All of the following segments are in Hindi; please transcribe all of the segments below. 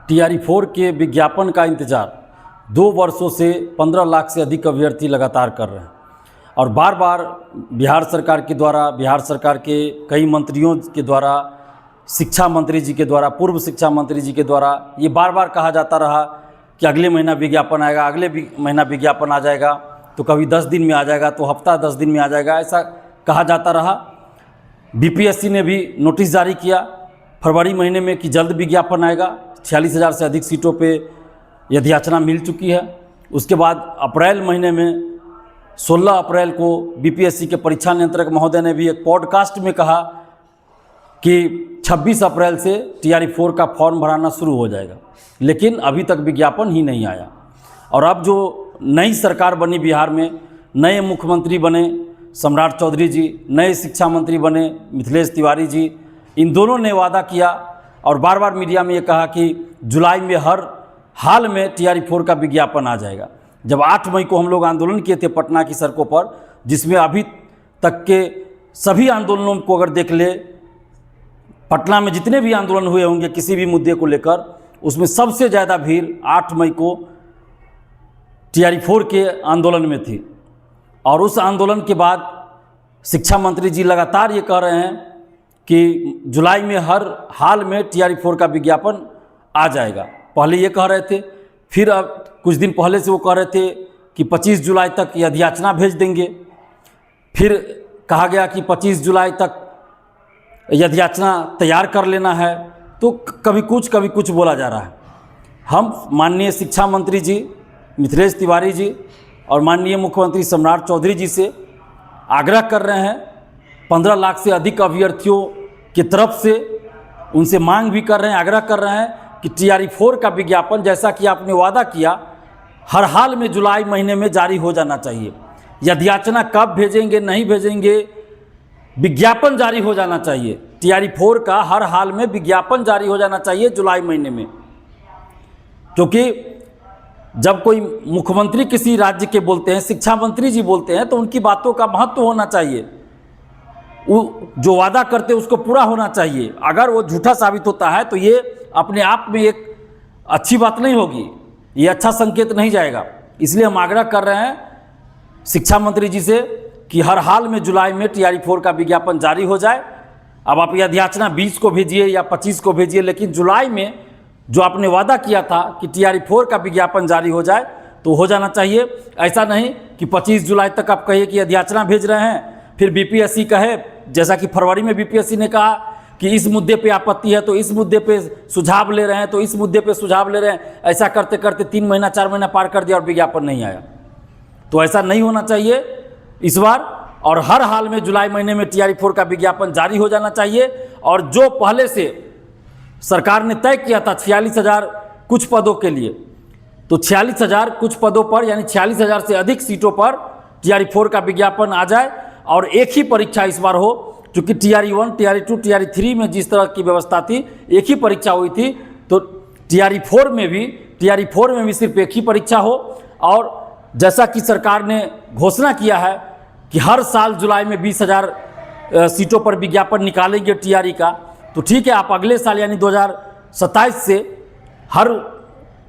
TRE-4 के विज्ञापन का इंतज़ार 2 वर्षों से 15 लाख से अधिक अभ्यर्थी लगातार कर रहे हैं और बार बार बिहार सरकार के द्वारा, बिहार सरकार के कई मंत्रियों के द्वारा, शिक्षा मंत्री जी के द्वारा, पूर्व शिक्षा मंत्री जी के द्वारा ये बार बार कहा जाता रहा कि अगले महीना विज्ञापन आएगा, अगले महीना विज्ञापन आ जाएगा, तो कभी 10 दिन में आ जाएगा, तो हफ्ता 10 दिन में आ जाएगा, ऐसा कहा जाता रहा। BPSC ने भी नोटिस जारी किया फरवरी महीने में कि जल्द विज्ञापन आएगा। 46,000 से अधिक सीटों पे यदि याचना मिल चुकी है। उसके बाद अप्रैल महीने में 16 अप्रैल को BPSC के परीक्षा नियंत्रक महोदय ने भी एक पॉडकास्ट में कहा कि 26 अप्रैल से TRE-4 का फॉर्म भराना शुरू हो जाएगा, लेकिन अभी तक विज्ञापन ही नहीं आया। और अब जो नई सरकार बनी बिहार में, नए मुख्यमंत्री बने सम्राट चौधरी जी, नए शिक्षा मंत्री बने मिथिलेश तिवारी जी, इन दोनों ने वादा किया और बार बार मीडिया में ये कहा कि जुलाई में हर हाल में TRE-4 का विज्ञापन आ जाएगा। जब 8 मई को हम लोग आंदोलन किए थे पटना की सड़कों पर, जिसमें अभी तक के सभी आंदोलनों को अगर देख ले, पटना में जितने भी आंदोलन हुए होंगे किसी भी मुद्दे को लेकर, उसमें सबसे ज़्यादा भीड़ 8 मई को TRE-4 के आंदोलन में थी। और उस आंदोलन के बाद शिक्षा मंत्री जी लगातार ये कह रहे हैं कि जुलाई में हर हाल में TRE-4 का विज्ञापन आ जाएगा। पहले ये कह रहे थे, फिर अब कुछ दिन पहले से वो कह रहे थे कि 25 जुलाई तक याचना भेज देंगे, फिर कहा गया कि 25 जुलाई तक याचना तैयार कर लेना है। तो कभी कुछ बोला जा रहा है। हम माननीय शिक्षा मंत्री जी मिथिलेश तिवारी जी और माननीय मुख्यमंत्री सम्राट चौधरी जी से आग्रह कर रहे हैं, 15 लाख से अधिक अभ्यर्थियों की तरफ से उनसे मांग भी कर रहे हैं, आग्रह कर रहे हैं कि TRE-4 का विज्ञापन, जैसा कि आपने वादा किया, हर हाल में जुलाई महीने में जारी हो जाना चाहिए। याचना कब भेजेंगे नहीं भेजेंगे, विज्ञापन जारी हो जाना चाहिए। TRE-4 का हर हाल में विज्ञापन जारी हो जाना चाहिए जुलाई महीने में, क्योंकि जब कोई मुख्यमंत्री किसी राज्य के बोलते हैं, शिक्षा मंत्री जी बोलते हैं, तो उनकी बातों का महत्व होना चाहिए। वो जो वादा करते हैं उसको पूरा होना चाहिए। अगर वो झूठा साबित होता है तो ये अपने आप में एक अच्छी बात नहीं होगी, ये अच्छा संकेत नहीं जाएगा। इसलिए हम आग्रह कर रहे हैं शिक्षा मंत्री जी से कि हर हाल में जुलाई में TRE-4 का विज्ञापन जारी हो जाए। अब आप याचना 20 को भेजिए या 25 को भेजिए, लेकिन जुलाई में जो आपने वादा किया था कि TRE-4 का विज्ञापन जारी हो जाए तो हो जाना चाहिए। ऐसा नहीं कि 25 जुलाई तक आप कहिए कि याचना भेज रहे हैं, फिर BPSC कहे, जैसा कि फरवरी में BPSC ने कहा कि इस मुद्दे पे आपत्ति है तो इस मुद्दे पे सुझाव ले रहे हैं, तो इस मुद्दे पे सुझाव ले रहे हैं। ऐसा करते करते 3 महीना 4 महीना पार कर दिया और विज्ञापन नहीं आया। तो ऐसा नहीं होना चाहिए इस बार, और हर हाल में जुलाई महीने में TRE-4 का विज्ञापन जारी हो जाना चाहिए। और जो पहले से सरकार ने तय किया था 46,000 कुछ पदों के लिए, तो 46,000 कुछ पदों पर यानी 46,000 से अधिक सीटों पर TRE-4 का विज्ञापन आ जाए और एक ही परीक्षा इस बार हो। क्योंकि TRE-1, TRE-2, TRE-3 में जिस तरह की व्यवस्था थी, एक ही परीक्षा हुई थी, तो TRE-4 में भी सिर्फ एक ही परीक्षा हो। और जैसा कि सरकार ने घोषणा किया है कि हर साल जुलाई में 20,000 सीटों पर विज्ञापन निकालेंगे TRE का, तो ठीक है, आप अगले साल यानी 2027 से हर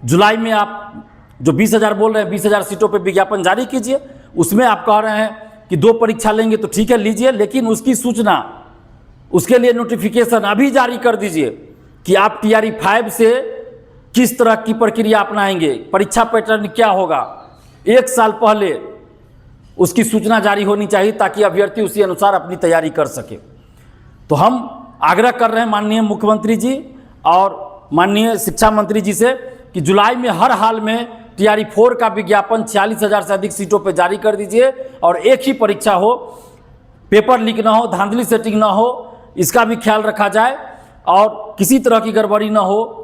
जुलाई में आप जो 20,000 बोल रहे हैं, 20,000 सीटों पर विज्ञापन जारी कीजिए। उसमें आप कह रहे हैं कि 2 परीक्षा लेंगे, तो ठीक है लीजिए, लेकिन उसकी सूचना, उसके लिए नोटिफिकेशन अभी जारी कर दीजिए कि आप TRE-5 से किस तरह की प्रक्रिया अपनाएंगे, परीक्षा पैटर्न क्या होगा। 1 साल पहले उसकी सूचना जारी होनी चाहिए ताकि अभ्यर्थी उसी अनुसार अपनी तैयारी कर सके। तो हम आग्रह कर रहे हैं माननीय मुख्यमंत्री जी और माननीय शिक्षा मंत्री जी से कि जुलाई में हर हाल में TRE-4 का विज्ञापन 46,000 से अधिक सीटों पर जारी कर दीजिए और एक ही परीक्षा हो, पेपर लीक ना हो, धांधली सेटिंग ना हो, इसका भी ख्याल रखा जाए और किसी तरह की गड़बड़ी ना हो।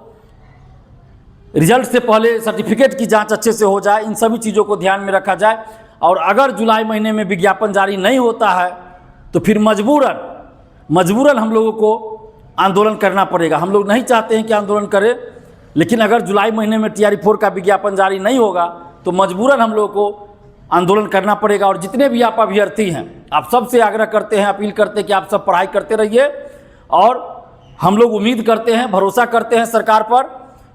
रिजल्ट से पहले सर्टिफिकेट की जांच अच्छे से हो जाए, इन सभी चीज़ों को ध्यान में रखा जाए। और अगर जुलाई महीने में विज्ञापन जारी नहीं होता है तो फिर मजबूरन हम लोगों को आंदोलन करना पड़ेगा। हम लोग नहीं चाहते हैं कि आंदोलन करें, लेकिन अगर जुलाई महीने में TRE-4 का विज्ञापन जारी नहीं होगा तो मजबूरन हम लोगों को आंदोलन करना पड़ेगा। और जितने भी आप अभ्यर्थी हैं, आप सबसे आग्रह करते हैं, अपील करते हैं कि आप सब पढ़ाई करते रहिए। और हम लोग उम्मीद करते हैं, भरोसा करते हैं सरकार पर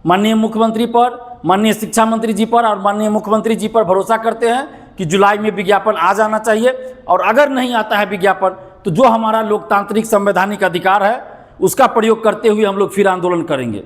माननीय मुख्यमंत्री पर, माननीय शिक्षा मंत्री जी पर और माननीय मुख्यमंत्री जी पर भरोसा करते हैं कि जुलाई में विज्ञापन आ जाना चाहिए। और अगर नहीं आता है विज्ञापन तो जो हमारा लोकतांत्रिक संवैधानिक अधिकार है उसका प्रयोग करते हुए हम लोग फिर आंदोलन करेंगे।